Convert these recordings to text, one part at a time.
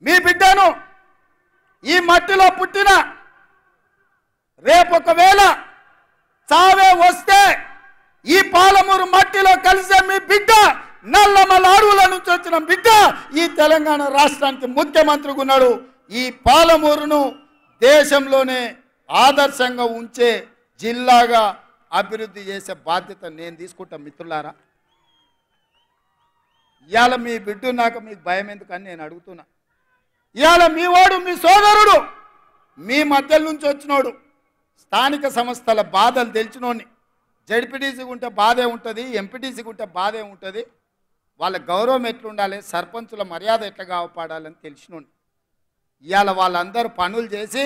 మీ బిడ్డను ఈ మట్టిలో పుట్టిన రేపు ఒకవేళ చావే వస్తే ఈ పాలమూరు మట్టిలో కలిసే మీ బిడ్డ నల్లమల అడవుల నుంచి వచ్చిన బిడ్డ ఈ తెలంగాణ రాష్ట్రానికి ముఖ్యమంత్రిగా ఉన్నాడు. ఈ పాలమూరును దేశంలోనే ఆదర్శంగా ఉంచే జిల్లాగా అభివృద్ధి చేసే బాధ్యత నేను తీసుకుంటా. మిత్రులారా, ఇవాళ మీ బిడ్డ నాకు మీకు భయం ఎందుకని నేను అడుగుతున్నా. ఇవాళ మీ వాడు మీ సోదరుడు మీ మధ్య నుంచి వచ్చినోడు స్థానిక సంస్థల బాధలు తెలిసినోడిని. జడ్పీటీసీకి ఉంటే బాధే ఉంటుంది, ఎంపీటీసీకి ఉంటే బాధే ఉంటుంది. వాళ్ళ గౌరవం ఎట్లుండాలి, సర్పంచుల మర్యాద ఎట్లా కాపాడాలని తెలిసినోడిని. ఇవాళ వాళ్ళందరూ పనులు చేసి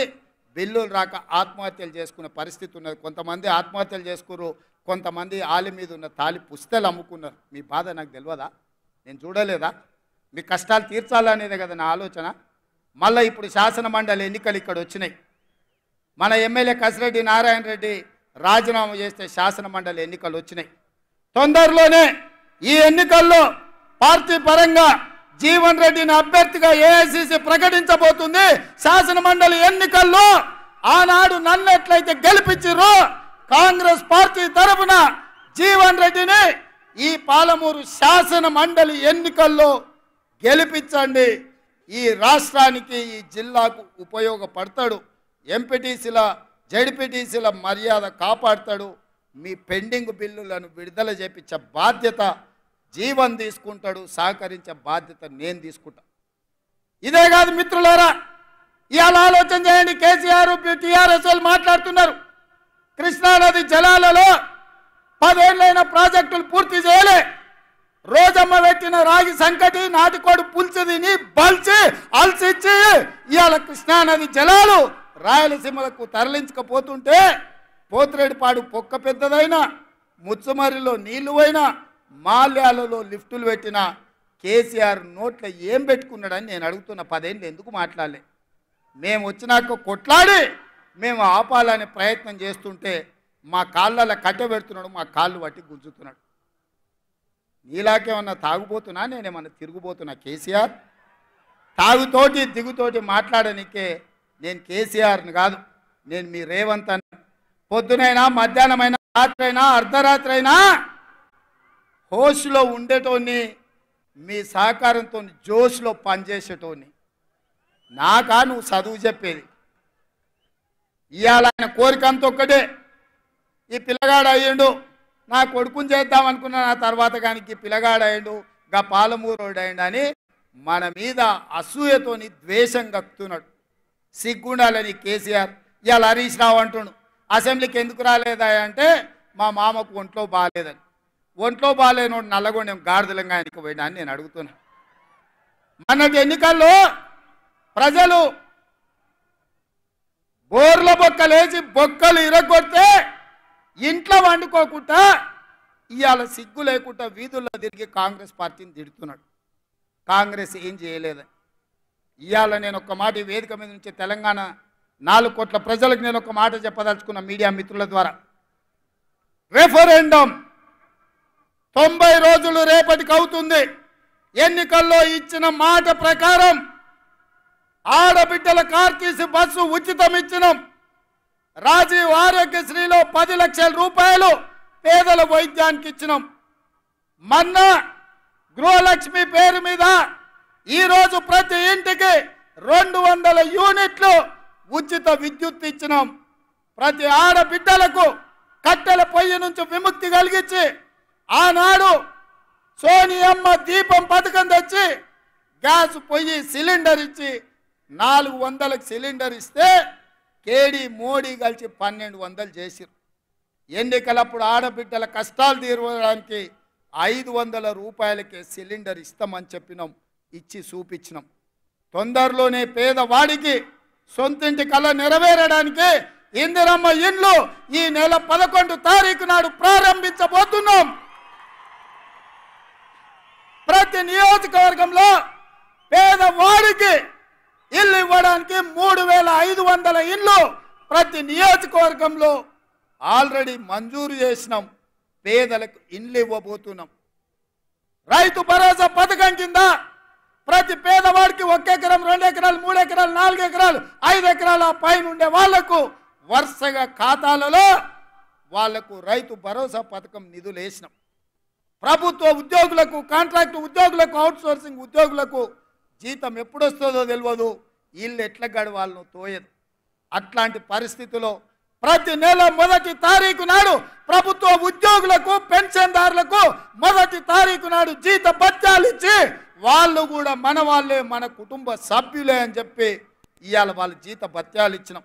బిల్లులు రాక ఆత్మహత్యలు చేసుకునే పరిస్థితి ఉన్నది. కొంతమంది ఆత్మహత్యలు చేసుకున్నారు, కొంతమంది ఆలి మీద ఉన్న తాలి పుస్తలు అమ్ముకున్నారు. మీ బాధ నాకు తెలియదా? నేను చూడలేదా? మీ కష్టాలు తీర్చాలనేదే కదా నా ఆలోచన. మళ్ళీ ఇప్పుడు శాసన మండలి ఎన్నికలు ఇక్కడ వచ్చినాయి. మన ఎమ్మెల్యే కసిరెడ్డి నారాయణ రెడ్డి రాజీనామా చేస్తే శాసన మండలి ఎన్నికలు వచ్చినాయి. తొందరలోనే ఈ ఎన్నికల్లో పార్టీ పరంగా జీవన్ రెడ్డిని అభ్యర్థిగా ఏఐసిసి ప్రకటించబోతుంది. శాసన మండలి ఎన్నికల్లో ఆనాడు నన్ను ఎట్లయితే గెలిపించారో కాంగ్రెస్ పార్టీ తరఫున జీవన్ రెడ్డిని ఈ పాలమూరు శాసన మండలి ఎన్నికల్లో గెలిపించండి. ఈ రాష్ట్రానికి ఈ జిల్లాకు ఉపయోగపడతాడు. ఎంపీటీసీల జడ్పీటీసీల మర్యాద కాపాడతాడు. మీ పెండింగ్ బిల్లులను విడుదల చేపించే బాధ్యత జీవన్ తీసుకుంటాడు. సహకరించే బాధ్యత నేను తీసుకుంటా. ఇదే కాదు మిత్రులారా, ఇవాళ ఆలోచన చేయండి. కేసీఆర్ టీఆర్ఎస్ వాళ్ళు మాట్లాడుతున్నారు. కృష్ణానది జలాలలో 10 ఏళ్ళైన ప్రాజెక్టులు పూర్తి చేయలే. రోజమ్మ పెట్టిన రాగి సంకటి నాటికోడు పులుసు తిని బల్చి అల్సిచ్చి ఇవాళ కృష్ణానది జలాలు రాయలసీమలకు తరలించకపోతుంటే పోతిరెడ్డిపాడు పొక్క పెద్దదైనా, ముచ్చుమరిలో నీళ్లు పోయినా, మాల్యాలలో లిఫ్టులు పెట్టిన కేసీఆర్ నోట్లో ఏం పెట్టుకున్నాడని నేను అడుగుతున్న. 10 ఏళ్ళు ఎందుకు మాట్లాడలే? మేము వచ్చినాక కొట్లాడి మేము ఆపాలనే ప్రయత్నం చేస్తుంటే మా కాళ్ళలో కట్టె పెడుతున్నాడు, మా కాళ్ళు పట్టి గుంజుతున్నాడు. నీలాకేమన్నా తాగుపోతున్నా, నేనేమన్నా తిరుగుపోతున్నా? కేసీఆర్ తాగుతోటి దిగుతోటి మాట్లాడనికే నేను కేసీఆర్ని కాదు, నేను మీ రేవంత్ అన్న. పొద్దునైనా మధ్యాహ్నమైనా రాత్రైనా అర్ధరాత్రి అయినా హోస్లో ఉండేటోని, మీ సహకారంతో జోష్లో పనిచేసేటోని. నాకా నువ్వు చదువు చెప్పేది? ఇవాళ ఆయన కోరిక అంత ఒక్కటే, ఈ పిల్లగాడు అయ్యిండు, నా కొడుకుని చేద్దాం అనుకున్నా, నా తర్వాత కానీ పిల్లగాడు అయ్యిండు, గా పాలమూరోడు అయ్యిండు అని మన మీద అసూయతోని ద్వేషం కక్కుతున్నాడు. సిగ్గుండాలని కేసీఆర్. ఇవాళ హరీష్ రావు అంటుండు, అసెంబ్లీకి ఎందుకు రాలేదా అంటే మా మామకు ఒంట్లో బాగాలేదని. ఒంట్లో బాగాలేనోడు నల్లగొండెం గాడిదలంగా ఆయనకు పోయినా అని నేను అడుగుతున్నా. మొన్నటి ఎన్నికల్లో ప్రజలు బోర్ల బొక్కలేసి బొక్కలు ఇరగొడితే ఇంట్లో వండుకోకుండా ఇవాళ సిగ్గు లేకుండా వీధుల్లో తిరిగి కాంగ్రెస్ పార్టీని తిడుతున్నాడు. కాంగ్రెస్ ఏం చేయలేదని. ఇవాళ నేను ఒక మాట ఈ వేదిక మీద నుంచి తెలంగాణ 4 కోట్ల ప్రజలకు నేను ఒక మాట చెప్పదలుచుకున్న మీడియా మిత్రుల ద్వారా. రెఫరెండం 90 రోజులు రేపటికి అవుతుంది. ఎన్నికల్లో ఇచ్చిన మాట ప్రకారం ఆడబిడ్డల ఆర్టీసీ బస్సు ఉచితం ఇచ్చినాం. రాజీవ్ ఆరోగ్యశ్రీలో 10 లక్షల రూపాయలు పేదల వైద్యానికి ఇచ్చినాం. మొన్న గృహలక్ష్మి పేరు మీద ఈరోజు ప్రతి ఇంటికి 200 యూనిట్లు ఉచిత విద్యుత్ ఇచ్చినాం. ప్రతి ఆడబిడ్డలకు కట్టెల పొయ్యి నుంచి విముక్తి కలిగించి ఆనాడు సోనియమ్మ దీపం పథకం తెచ్చి గ్యాస్ పొయ్యి సిలిండర్ ఇచ్చి 400కి సిలిండర్ ఇస్తే కేడీ మోడీ కలిసి 1200 చేసిరు. ఎన్నికలప్పుడు ఆడబిడ్డల కష్టాలు తీరడానికి 500 రూపాయలకే సిలిండర్ ఇస్తామని చెప్పినాం, ఇచ్చి చూపించినాం. తొందరలోనే పేదవాడికి సొంతింటి కళ నెరవేరడానికి ఇందిరమ్మ ఇండ్లు ఈ నెల 11 తారీఖు నాడు ప్రారంభించబోతున్నాం. ప్రతి నియోజకవర్గంలో పేదవాడికి ఇల్లు ఇవ్వడానికి 3500 ఇండ్లు ప్రతి నియోజకవర్గంలో ఆల్రెడీ మంజూరు చేసినాం. పేదలకు ఇండ్లు ఇవ్వబోతున్నాం. రైతు భరోసా పథకం కింద ప్రతి పేదవాడికి 1 ఎకరం 2 ఎకరాలు 3 ఎకరాలు 4 ఎకరాలు 5 ఎకరాల పైన ఉండే వాళ్లకు వరుసగా ఖాతాలలో వాళ్లకు రైతు భరోసా పథకం నిధులు వేసినాం. ప్రభుత్వ ఉద్యోగులకు, కాంట్రాక్ట్ ఉద్యోగులకు, అవుట్సోర్సింగ్ ఉద్యోగులకు జీతం ఎప్పుడు వస్తుందో తెలియదు, వీళ్ళు ఎట్లా గడవాళ్ళను తోయదు. అట్లాంటి పరిస్థితిలో ప్రతి నెల 1వ తారీఖు నాడు ప్రభుత్వ ఉద్యోగులకు, పెన్షన్దారులకు 1వ తారీఖు నాడు జీత భత్యాలు ఇచ్చి వాళ్ళు కూడా మన వాళ్ళే, మన కుటుంబ సభ్యులే అని చెప్పి ఇవాళ వాళ్ళు జీత భత్యాలు ఇచ్చినాం.